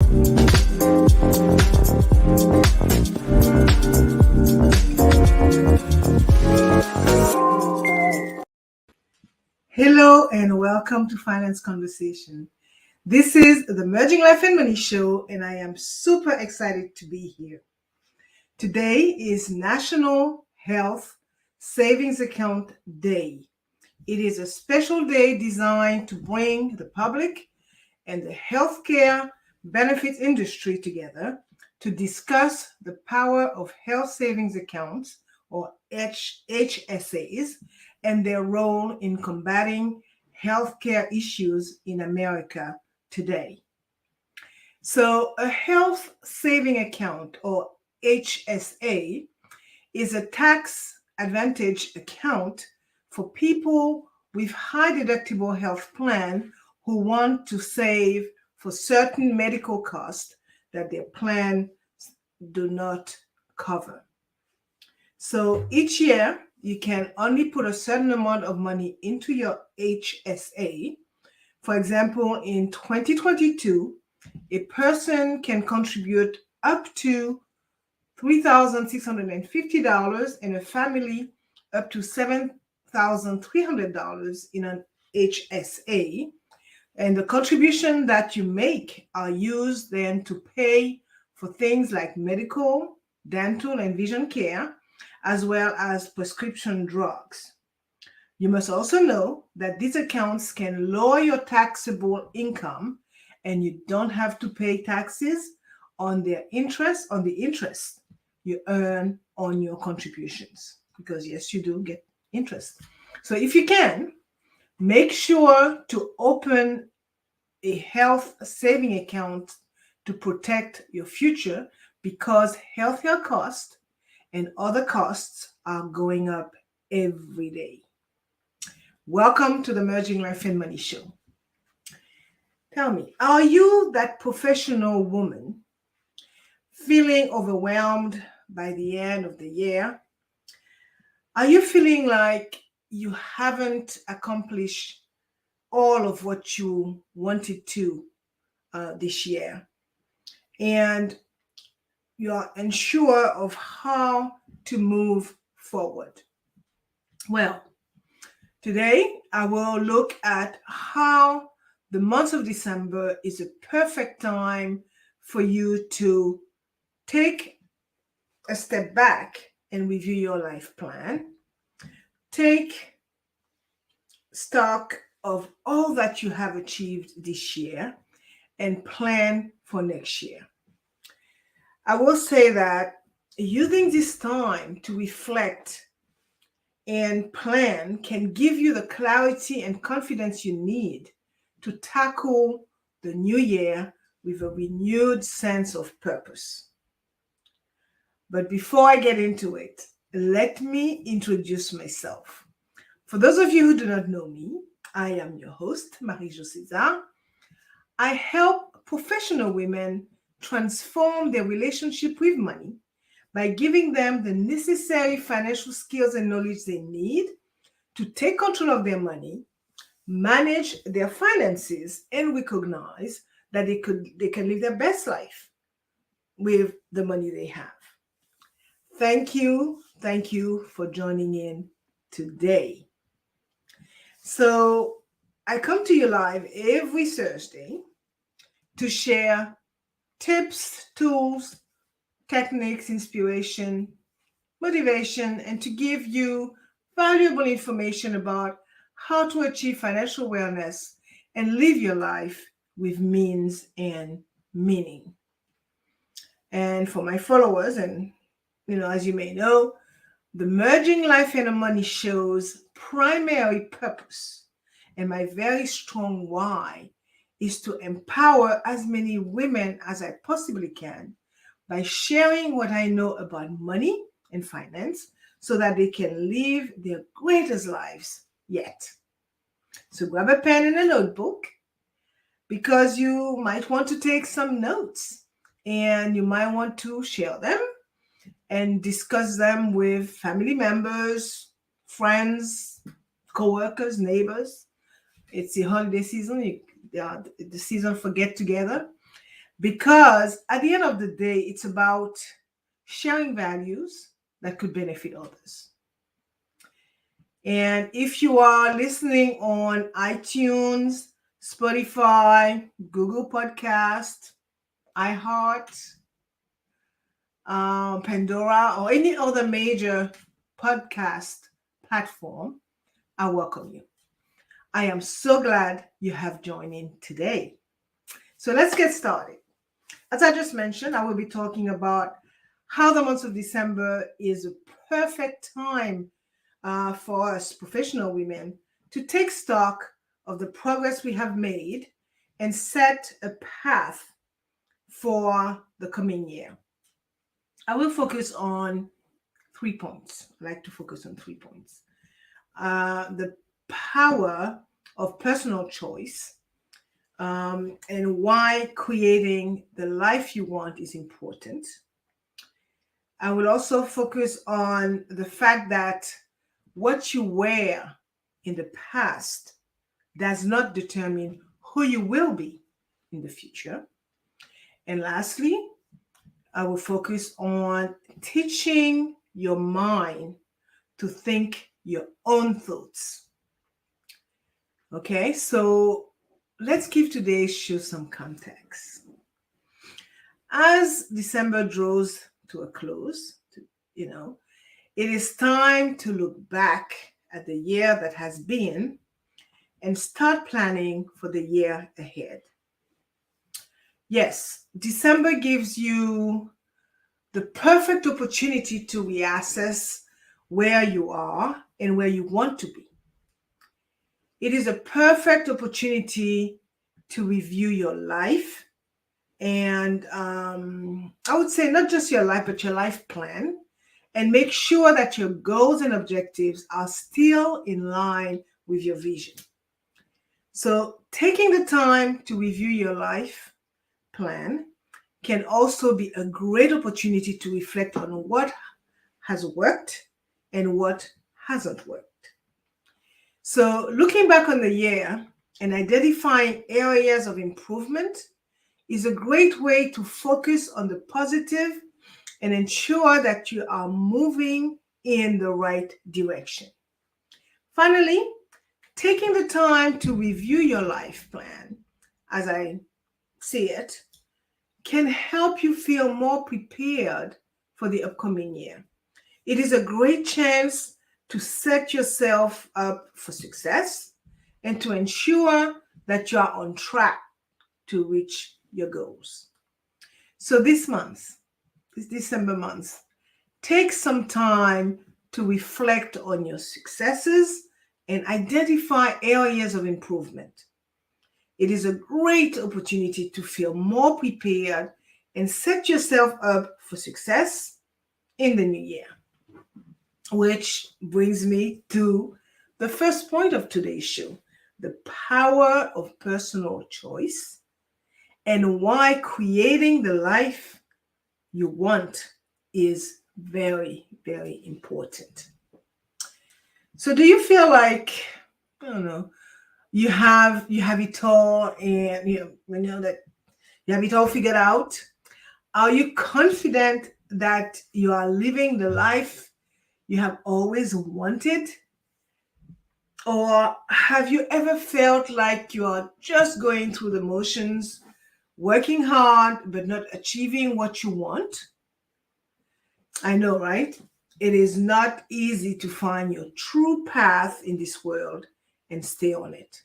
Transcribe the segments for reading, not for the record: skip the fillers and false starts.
Hello and welcome to Finance Conversation. This is the Merging Life and Money Show, and I am super excited to be here. Today is National Health Savings Account Day. It is a special day designed to bring the public and the healthcare benefits industry together to discuss the power of health savings accounts, or HSAs, and their role in combating healthcare issues in America today. So, a health saving account, or HSA, is a tax advantage account for people with high deductible health plan who want to save for certain medical costs that their plan do not cover. So each year, you can only put a certain amount of money into your HSA. For example, in 2022, a person can contribute up to $3,650 and a family up to $7,300 in an HSA. And the contribution that you make are used then to pay for things like medical, dental, and vision care, as well as prescription drugs. You must also know that these accounts can lower your taxable income, and you don't have to pay taxes on the interest you earn on your contributions, because yes, you do get interest. So if you can, make sure to open a health saving account to protect your future, because healthcare costs and other costs are going up every day. Welcome to the Merging Life and Money Show. Tell me, are you that professional woman feeling overwhelmed by the end of the year? Are you feeling like you haven't accomplished all of what you wanted to this year, and you are unsure of how to move forward? Well, today I will look at how the month of December is a perfect time for you to take a step back and review your life plan. Take stock of all that you have achieved this year and plan for next year. I will say that using this time to reflect and plan can give you the clarity and confidence you need to tackle the new year with a renewed sense of purpose. But before I get into it, let me introduce myself. For those of you who do not know me, I am your host, Marie-Jo César. I help professional women transform their relationship with money by giving them the necessary financial skills and knowledge they need to take control of their money, manage their finances, and recognize that they can live their best life with the money they have. Thank you for joining in today. So I come to you live every Thursday to share tips, tools, techniques, inspiration, motivation, and to give you valuable information about how to achieve financial wellness and live your life with means and meaning. And for my followers, and as you may know, the Merging Life and Money Show's primary purpose and my very strong why is to empower as many women as I possibly can by sharing what I know about money and finance so that they can live their greatest lives yet. So grab a pen and a notebook, because you might want to take some notes and you might want to share them and discuss them with family members, friends, co-workers, neighbors. It's the holiday season, the season for get together. because at the end of the day, it's about sharing values that could benefit others. And if you are listening on iTunes, Spotify, Google Podcast, iHeart, Pandora, or any other major podcast platform, I welcome you. I am so glad you have joined in today. So let's get started. As I just mentioned, I will be talking about how the month of December is a perfect time for us professional women to take stock of the progress we have made and set a path for the coming year. I will focus on 3 points. I like to focus on 3 points. The power of personal choice, and why creating the life you want is important. I will also focus on the fact that what you were in the past does not determine who you will be in the future. And lastly, I will focus on teaching your mind to think your own thoughts. Okay, so let's give today's show some context. As December draws to a close, it is time to look back at the year that has been and start planning for the year ahead. Yes, December gives you the perfect opportunity to reassess where you are and where you want to be. It is a perfect opportunity to review your life, and I would say not just your life, but your life plan, and make sure that your goals and objectives are still in line with your vision. So taking the time to review your life plan can also be a great opportunity to reflect on what has worked and what hasn't worked. So looking back on the year and identifying areas of improvement is a great way to focus on the positive and ensure that you are moving in the right direction. Finally, taking the time to review your life plan, as I see it, can help you feel more prepared for the upcoming year. It is a great chance to set yourself up for success and to ensure that you are on track to reach your goals. So this December month, take some time to reflect on your successes and identify areas of improvement. It is a great opportunity to feel more prepared and set yourself up for success in the new year. Which brings me to the first point of today's show, the power of personal choice and why creating the life you want is very, very important. So do you feel like, I don't know, you have it all, and you know that you have it all figured out? Are you confident that you are living the life you have always wanted? Or have you ever felt like you are just going through the motions, working hard, but not achieving what you want? I know, right? It is not easy to find your true path in this world and stay on it.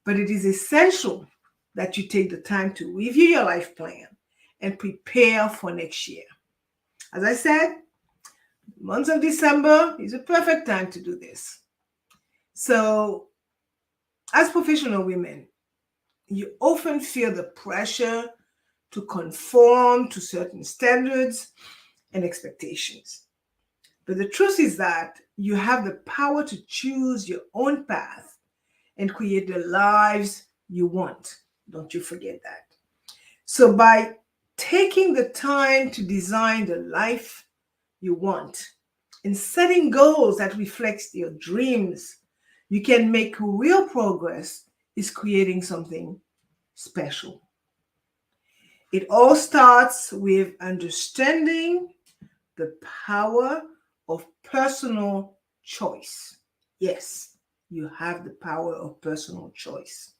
But it is essential that you take the time to review your life plan and prepare for next year. As I said, the month of December is a perfect time to do this. So, as professional women, you often feel the pressure to conform to certain standards and expectations. But the truth is that you have the power to choose your own path and create the lives you want. Don't you forget that. So by taking the time to design the life you want and setting goals that reflect your dreams, you can make real progress in creating something special. It all starts with understanding the power of personal choice. Yes, you have the power of personal choice.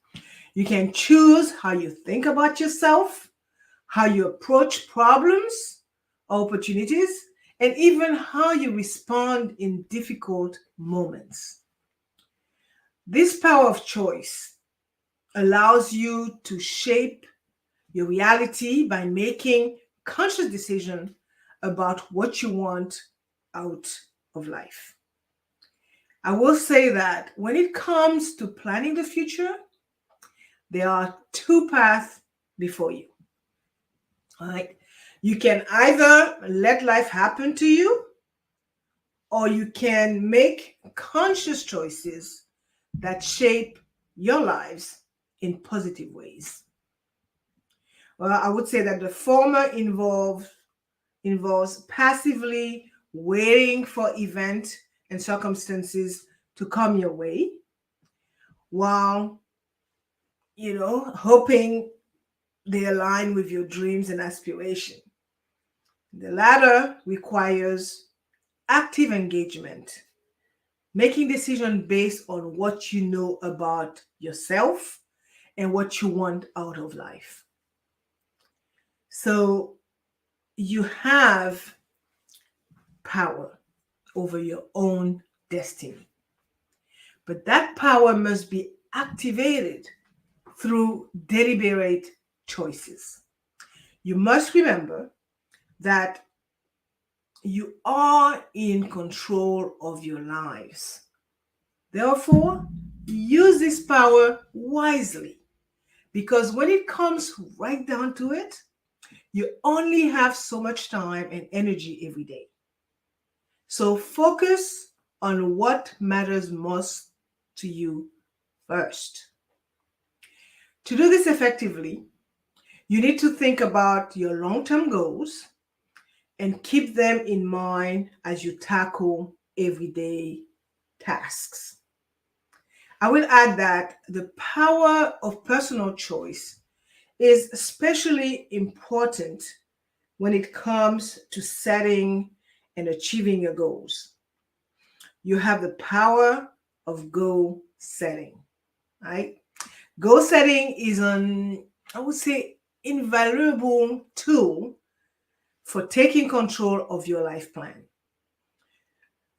You can choose how you think about yourself, how you approach problems, opportunities, and even how you respond in difficult moments. This power of choice allows you to shape your reality by making conscious decisions about what you want out of life. I will say that when it comes to planning the future, there are two paths before you. All right. You can either let life happen to you, or you can make conscious choices that shape your lives in positive ways. Well, I would say that the former involves passively waiting for events and circumstances to come your way, while hoping they align with your dreams and aspiration. The latter requires active engagement, making decisions based on what you know about yourself and what you want out of life. So you have power over your own destiny, but that power must be activated through deliberate choices. You must remember that you are in control of your lives. Therefore, use this power wisely, because when it comes right down to it, you only have so much time and energy every day. So focus on what matters most to you first. To do this effectively, you need to think about your long term goals and keep them in mind as you tackle everyday tasks. I will add that the power of personal choice is especially important when it comes to setting and achieving your goals. You have the power of goal setting, right? Goal setting is I would say, invaluable tool for taking control of your life plan.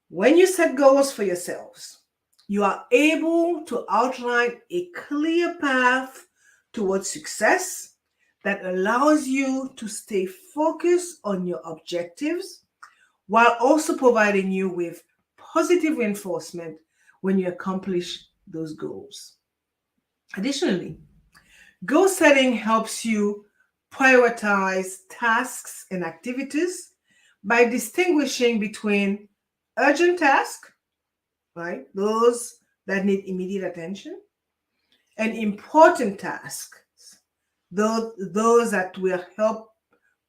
When you set goals for yourselves, you are able to outline a clear path towards success that allows you to stay focused on your objectives while also providing you with positive reinforcement when you accomplish those goals. Additionally, goal setting helps you prioritize tasks and activities by distinguishing between urgent tasks, right? Those that need immediate attention, and important tasks, those that will help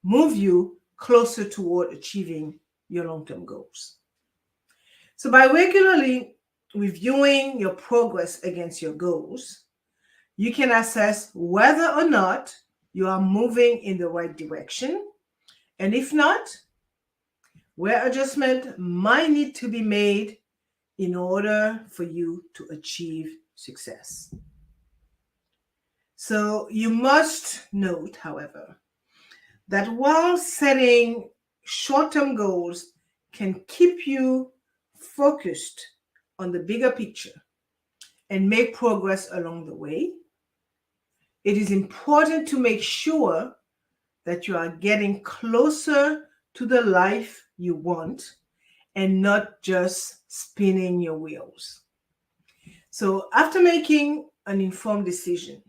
move you closer toward achieving your long-term goals. So by regularly reviewing your progress against your goals, you can assess whether or not you are moving in the right direction, and if not, where adjustment might need to be made in order for you to achieve success. So you must note, however, that while setting short-term goals can keep you focused on the bigger picture and make progress along the way, it is important to make sure that you are getting closer to the life you want and not just spinning your wheels. So, after making an informed decision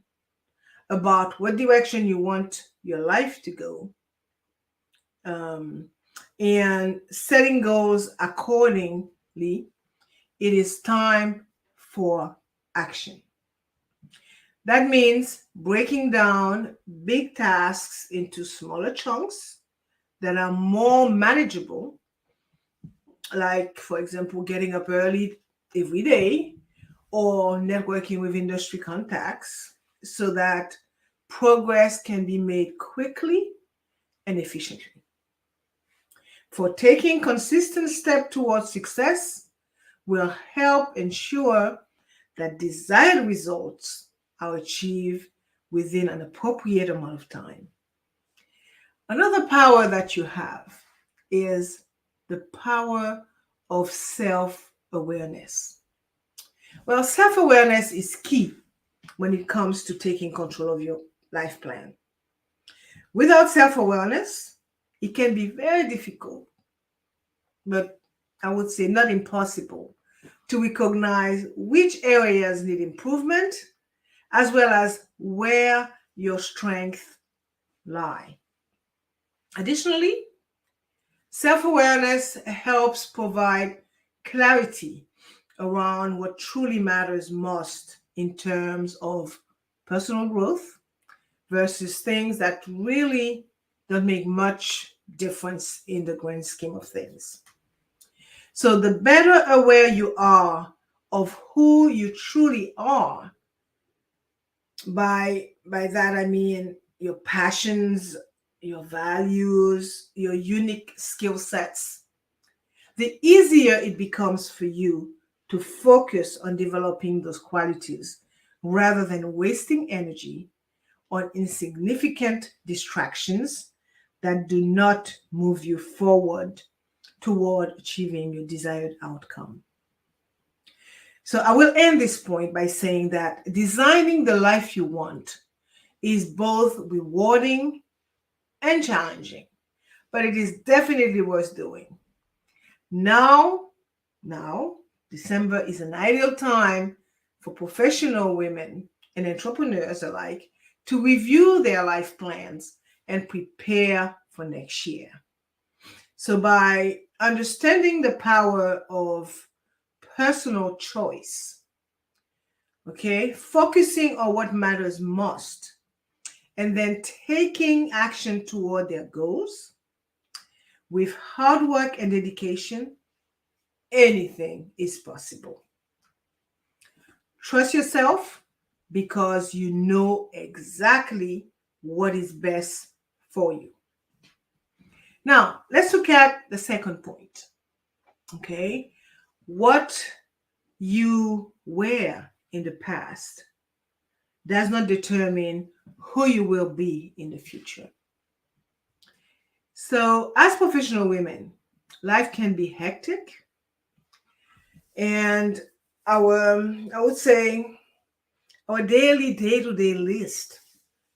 about what direction you want your life to go, um, and setting goals accordingly, it is time for action. That means breaking down big tasks into smaller chunks that are more manageable, like, for example, getting up early every day or networking with industry contacts so that progress can be made quickly and efficiently. For taking consistent steps towards success will help ensure that desired results are achieved within an appropriate amount of time. Another power that you have is the power of self-awareness. Well, self-awareness is key when it comes to taking control of your life plan. Without self-awareness, it can be very difficult, but I would say not impossible, to recognize which areas need improvement, as well as where your strengths lie. Additionally, self-awareness helps provide clarity around what truly matters most in terms of personal growth versus things that really don't make much difference in the grand scheme of things. So the better aware you are of who you truly are, by that I mean your passions, your values, your unique skill sets, the easier it becomes for you to focus on developing those qualities rather than wasting energy on insignificant distractions that do not move you forward toward achieving your desired outcome. So I will end this point by saying that designing the life you want is both rewarding and challenging, but it is definitely worth doing. Now, December is an ideal time for professional women and entrepreneurs alike to review their life plans and prepare for next year. So by understanding the power of personal choice, okay, focusing on what matters most, and then taking action toward their goals, with hard work and dedication, anything is possible. Trust yourself because you know exactly what is best for you. Now, let's look at the second point. Okay, what you were in the past does not determine who you will be in the future. So, as professional women, life can be hectic, and I would say, our daily day-to-day list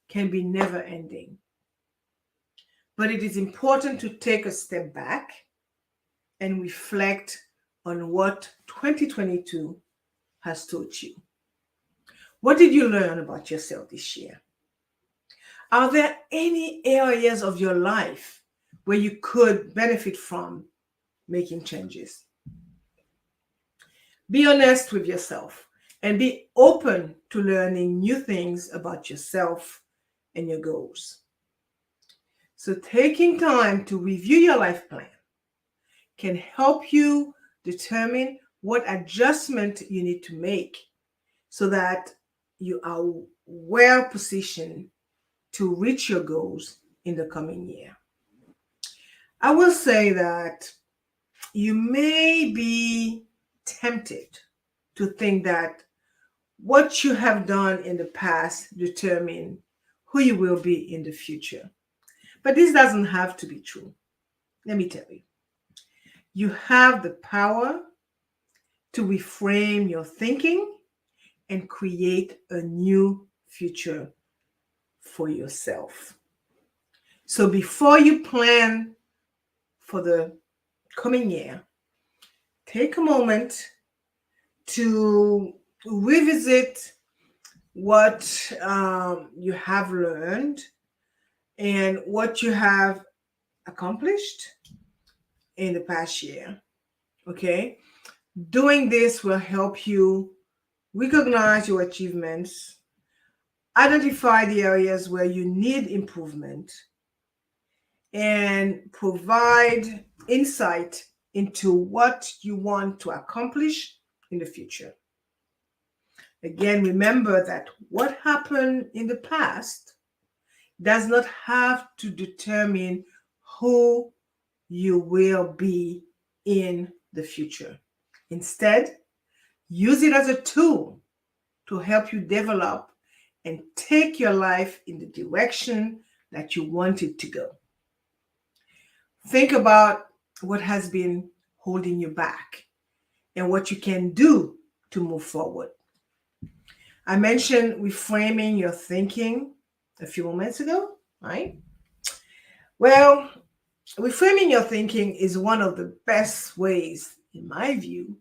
can be never ending. But it is important to take a step back and reflect on what 2022 has taught you. What did you learn about yourself this year? Are there any areas of your life where you could benefit from making changes? Be honest with yourself and be open to learning new things about yourself and your goals. So taking time to review your life plan can help you determine what adjustment you need to make so that you are well positioned to reach your goals in the coming year. I will say that you may be tempted to think that what you have done in the past determine who you will be in the future. But this doesn't have to be true. Let me tell you. You have the power to reframe your thinking and create a new future for yourself. So before you plan for the coming year, take a moment to revisit what you have learned and what you have accomplished in the past year. Okay? Doing this will help you recognize your achievements, identify the areas where you need improvement, and provide insight into what you want to accomplish in the future. Again, remember that what happened in the past does not have to determine who you will be in the future. Instead, use it as a tool to help you develop and take your life in the direction that you want it to go. Think about what has been holding you back and what you can do to move forward. I mentioned reframing your thinking a few moments ago, right? Well, reframing your thinking is one of the best ways, in my view,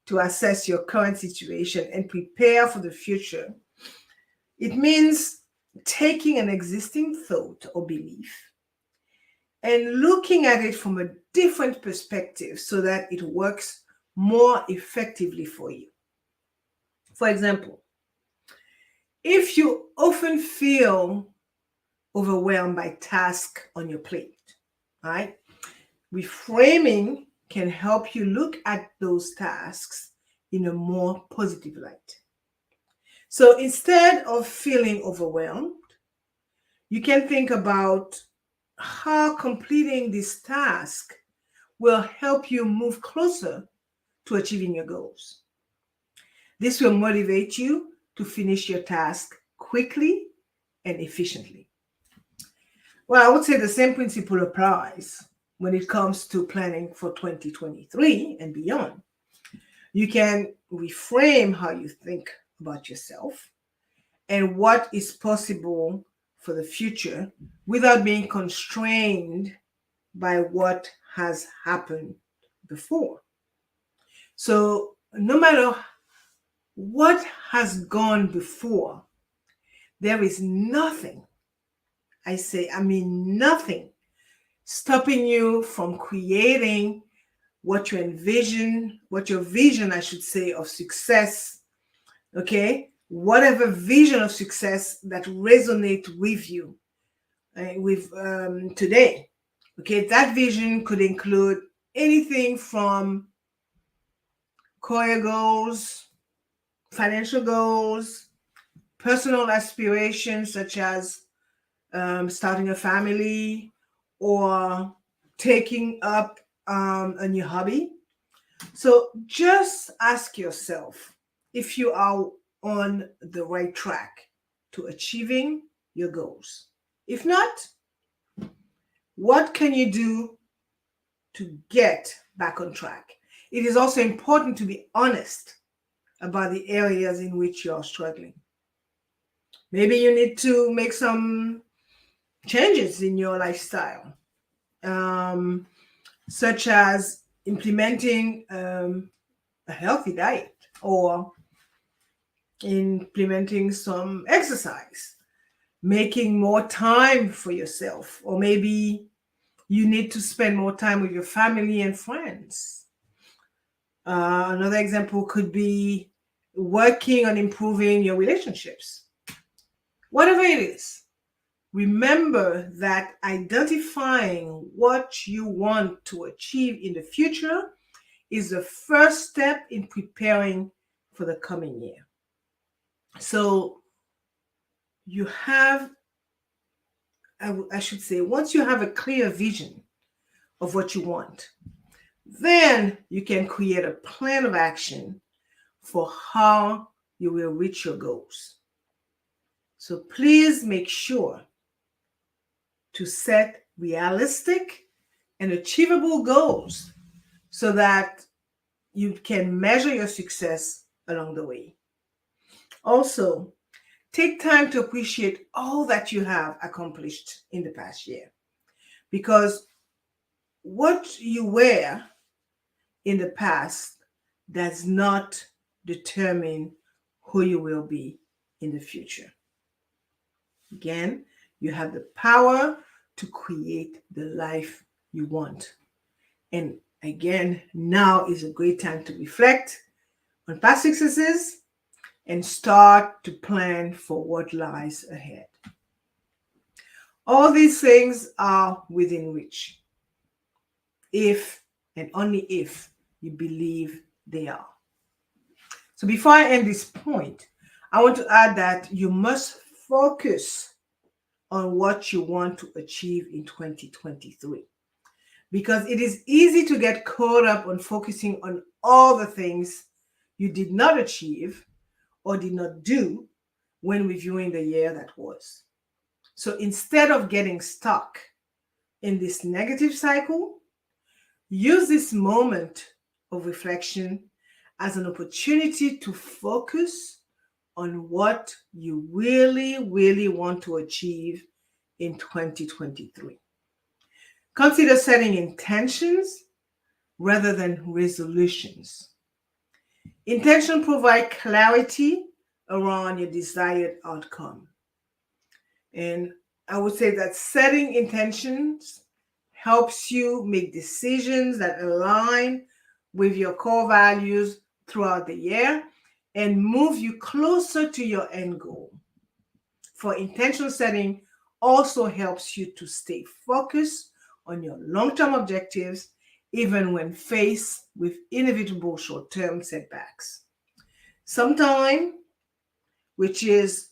to assess your current situation and prepare for the future. It means taking an existing thought or belief and looking at it from a different perspective so that it works more effectively for you. For example, if you often feel overwhelmed by tasks on your plate, right? Reframing can help you look at those tasks in a more positive light. So instead of feeling overwhelmed, you can think about how completing this task will help you move closer to achieving your goals. This will motivate you to finish your task quickly and efficiently. Well, I would say the same principle applies when it comes to planning for 2023 and beyond. You can reframe how you think about yourself and what is possible for the future without being constrained by what has happened before. So, no matter what has gone before, there is nothing, I mean nothing, stopping you from creating what your vision, I should say, of success, okay? Whatever vision of success that resonates with you, with today, okay? That vision could include anything from career goals, financial goals, personal aspirations such as starting a family or taking up a new hobby. So just ask yourself if you are on the right track to achieving your goals. If not, what can you do to get back on track? It is also important to be honest about the areas in which you are struggling. Maybe you need to make some changes in your lifestyle, um, such as implementing a healthy diet or implementing some exercise, making more time for yourself, or maybe you need to spend more time with your family and friends. Another example could be working on improving your relationships. Whatever it is, remember that identifying what you want to achieve in the future is the first step in preparing for the coming year. So you have, I should say, once you have a clear vision of what you want, then you can create a plan of action for how you will reach your goals. So please make sure to set realistic and achievable goals so that you can measure your success along the way. Also, take time to appreciate all that you have accomplished in the past year, because what you were in the past does not determine who you will be in the future. Again, you have the power to create the life you want. And again, now is a great time to reflect on past successes and start to plan for what lies ahead. All these things are within reach if and only if you believe they are. So before I end this point, I want to add that you must focus on what you want to achieve in 2023. Because it is easy to get caught up on focusing on all the things you did not achieve or did not do when reviewing the year that was. So instead of getting stuck in this negative cycle, use this moment of reflection as an opportunity to focus on what you really, really want to achieve in 2023. Consider setting intentions rather than resolutions. Intention provide clarity around your desired outcome. And I would say that setting intentions helps you make decisions that align with your core values throughout the year and move you closer to your end goal. For intentional setting also helps you to stay focused on your long-term objectives, even when faced with inevitable short-term setbacks. Sometimes, which is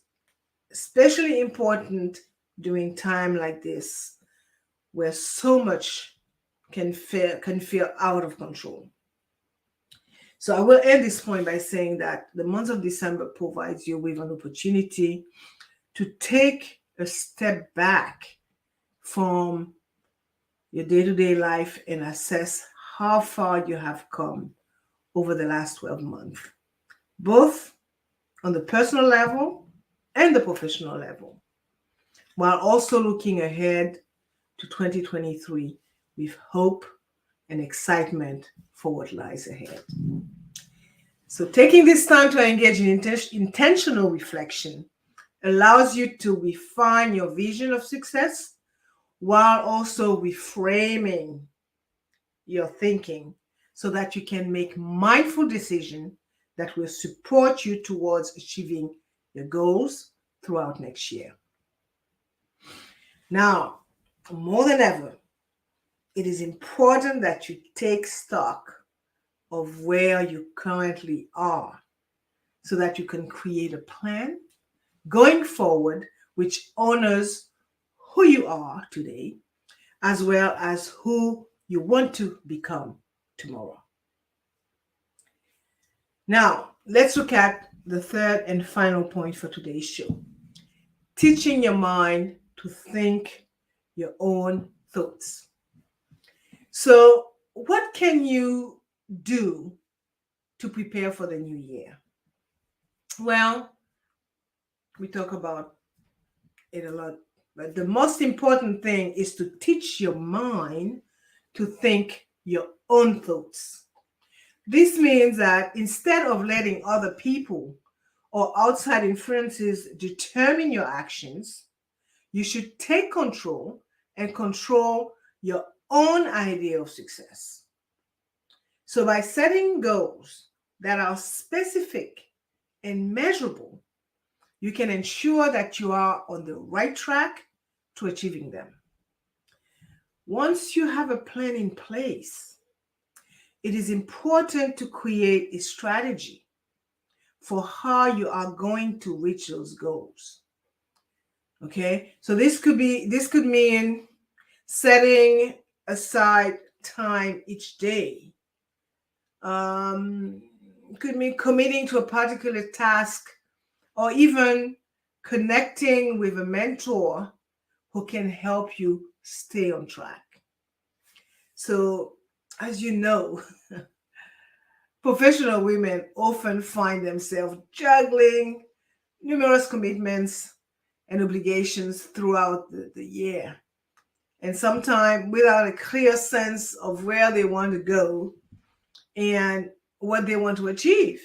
especially important during time like this, where so much can feel out of control. So I will end this point by saying that the month of December provides you with an opportunity to take a step back from your day-to-day life and assess how far you have come over the last 12 months, both on the personal level and the professional level, while also looking ahead to 2023 with hope and excitement for what lies ahead. So taking this time to engage in intentional reflection allows you to refine your vision of success while also reframing your thinking so that you can make mindful decisions that will support you towards achieving your goals throughout next year. Now, more than ever, it is important that you take stock of where you currently are so that you can create a plan going forward which honors who you are today as well as who you want to become tomorrow. Now, let's look at the third and final point for today's show. Teaching your mind to think your own thoughts. So, what can you do to prepare for the new year? Well, we talk about it a lot, but the most important thing is to teach your mind to think your own thoughts. This means that instead of letting other people or outside influences determine your actions, you should take control and control your own idea of success. So by setting goals that are specific and measurable, you can ensure that you are on the right track to achieving them. Once you have a plan in place, it is important to create a strategy for how you are going to reach those goals. Okay, so this could mean setting aside time each day. Could mean committing to a particular task, or even connecting with a mentor who can help you stay on track. So, as you know, professional women often find themselves juggling numerous commitments and obligations throughout the year, and sometimes without a clear sense of where they want to go and what they want to achieve.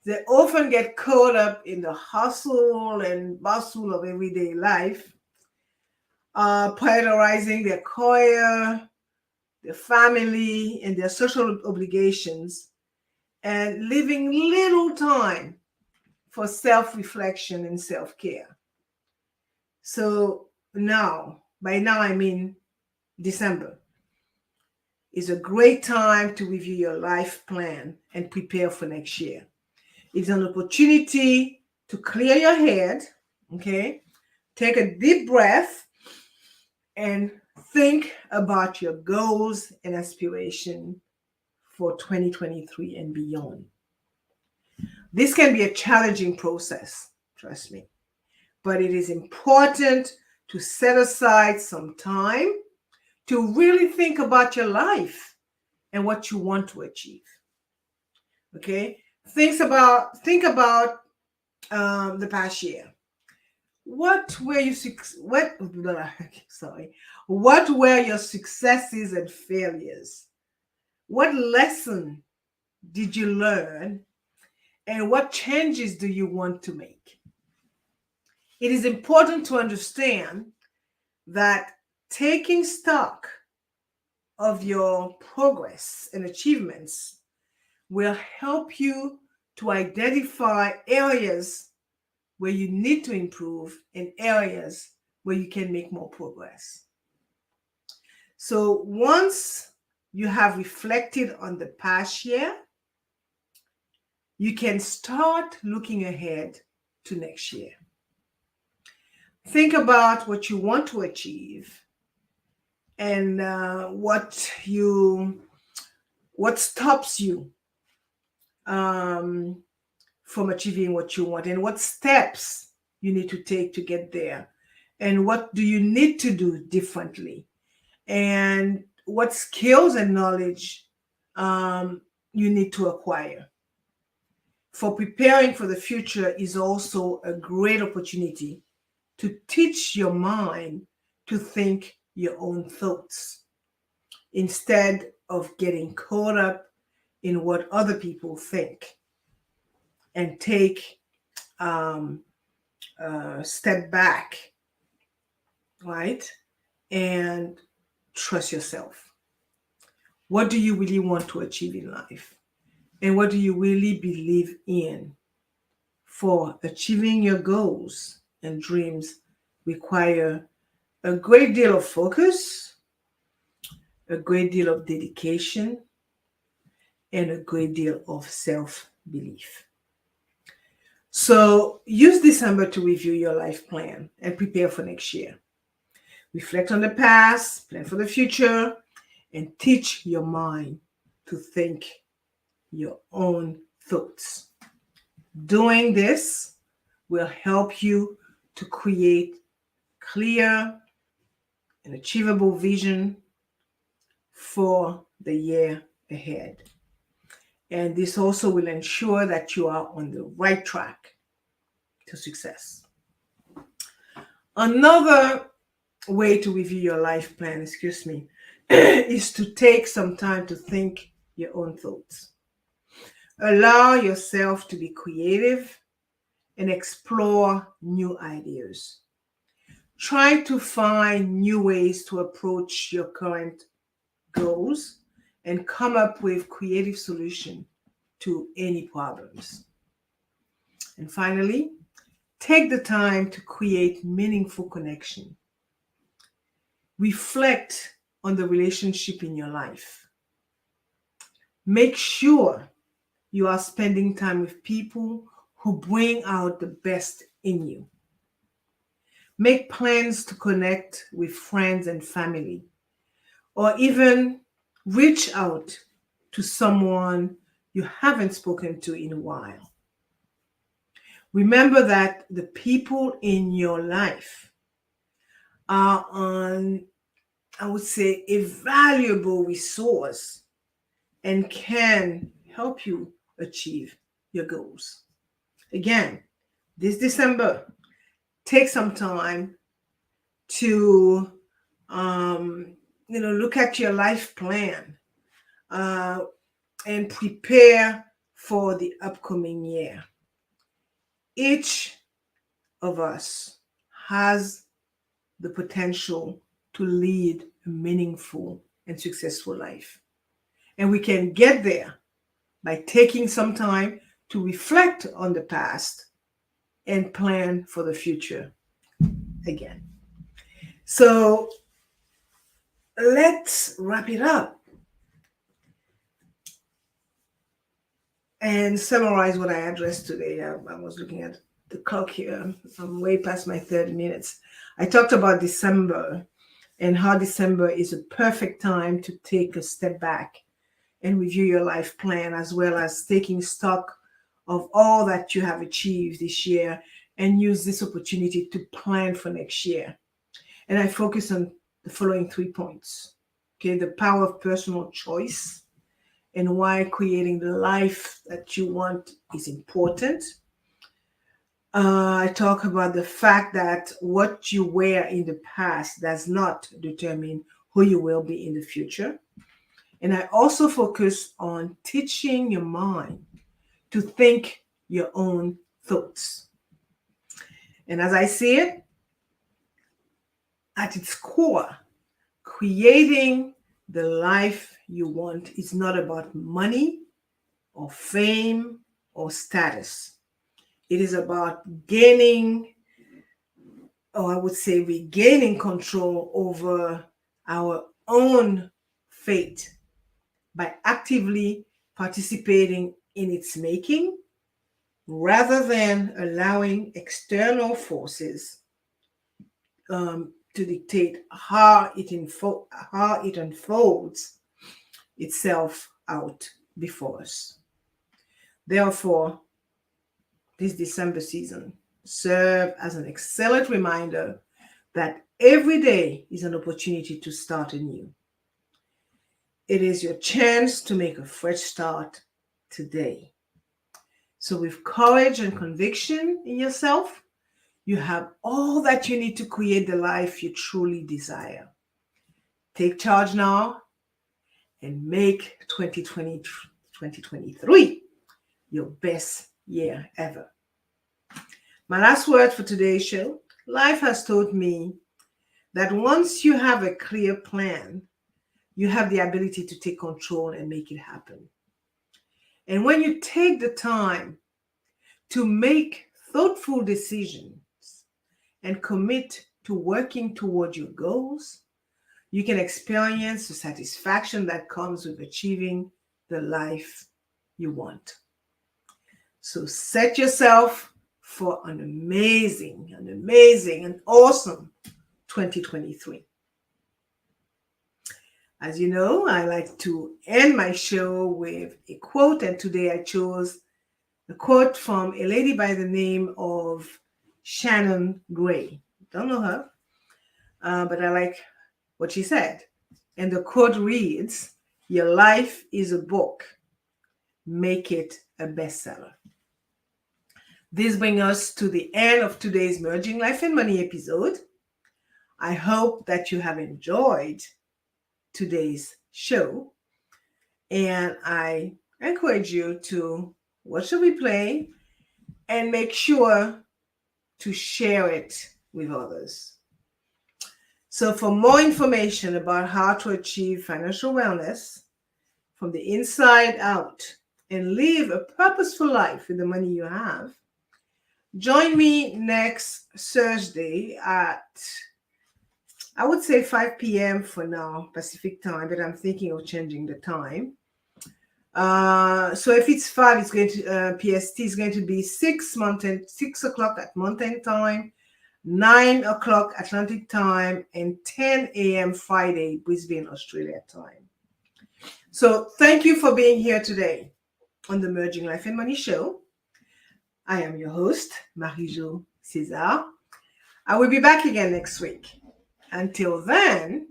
They often get caught up in the hustle and bustle of everyday life, prioritizing their career, their family, and their social obligations, and leaving little time for self-reflection and self-care. So by now I mean December, is a great time to review your life plan and prepare for next year. It's an opportunity to clear your head, okay, Take a deep breath and think about your goals and aspiration for 2023 and beyond. This can be a challenging process, trust me, but it is important to set aside some time to really think about your life and what you want to achieve. Okay, think about the past year. What were you what sorry? What were your successes and failures? What lesson did you learn, and what changes do you want to make? It is important to understand that taking stock of your progress and achievements will help you to identify areas where you need to improve and areas where you can make more progress. So once you have reflected on the past year, you can start looking ahead to next year. Think about what you want to achieve and what stops you from achieving what you want, and what steps you need to take to get there, and what do you need to do differently, and what skills and knowledge you need to acquire. For preparing for the future is also a great opportunity to teach your mind to think your own thoughts instead of getting caught up in what other people think, and take a step back, right? And trust yourself. What do you really want to achieve in life? And what do you really believe in? For achieving your goals and dreams require a great deal of focus, a great deal of dedication, and a great deal of self-belief. So use December to review your life plan and prepare for next year. Reflect on the past, plan for the future, and teach your mind to think your own thoughts. Doing this will help you to create clear and achievable vision for the year ahead. And this also will ensure that you are on the right track to success. Another way to review your life plan, is to take some time to think your own thoughts. Allow yourself to be creative and explore new ideas. Try to find new ways to approach your current goals and come up with creative solutions to any problems. And finally, take the time to create meaningful connection. Reflect on the relationship in your life. Make sure you are spending time with people who bring out the best in you. Make plans to connect with friends and family, or even reach out to someone you haven't spoken to in a while. Remember that the people in your life are I would say, a valuable resource and can help you achieve your goals. Again, this December, take some time to look at your life plan and prepare for the upcoming year. Each of us has the potential to lead a meaningful and successful life. And we can get there by taking some time to reflect on the past and plan for the future again. So let's wrap it up and summarize what I addressed today. I was looking at the clock here. I'm way past my 30 minutes. I talked about December and how December is a perfect time to take a step back and review your life plan, as well as taking stock of all that you have achieved this year and use this opportunity to plan for next year. And I focus on the following 3 points. Okay, the power of personal choice and why creating the life that you want is important. I talk about the fact that what you were in the past does not determine who you will be in the future. And I also focus on teaching your mind to think your own thoughts. And as I see it, at its core, creating the life you want is not about money or fame or status. It is about gaining, or I would say regaining control over our own fate by actively participating in its making, rather than allowing external forces to dictate how it unfolds itself out before us. Therefore, this December season serve as an excellent reminder that every day is an opportunity to start anew. It is your chance to make a fresh start today. So with courage and conviction in yourself, you have all that you need to create the life you truly desire. Take charge now and make 2023 your best year ever. My last word for today's show: life has taught me that once you have a clear plan, you have the ability to take control and make it happen. And when you take the time to make thoughtful decisions and commit to working toward your goals, you can experience the satisfaction that comes with achieving the life you want. So set yourself for an amazing, and awesome 2023. As you know, I like to end my show with a quote, and today I chose a quote from a lady by the name of Shannon Gray. Don't know her, but I like what she said. And the quote reads, "Your life is a book. Make it a bestseller." This brings us to the end of today's Merging Life and Money episode. I hope that you have enjoyed today's show, and I encourage you to watch the replay and make sure to share it with others. So for more information about how to achieve financial wellness from the inside out and live a purposeful life with the money you have, join me next Thursday at, I would say 5 p.m. for now, Pacific time, but I'm thinking of changing the time. So if it's 5, it's going to PST is going to be 6 o'clock at Mountain Time, 9 o'clock Atlantic Time, and 10 a.m. Friday, Brisbane, Australia time. So thank you for being here today on the Merging Life and Money show. I am your host, Marie-Jo César. I will be back again next week. Until then,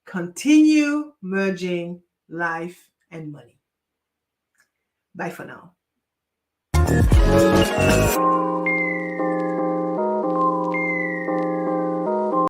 continue merging life and money. Bye for now.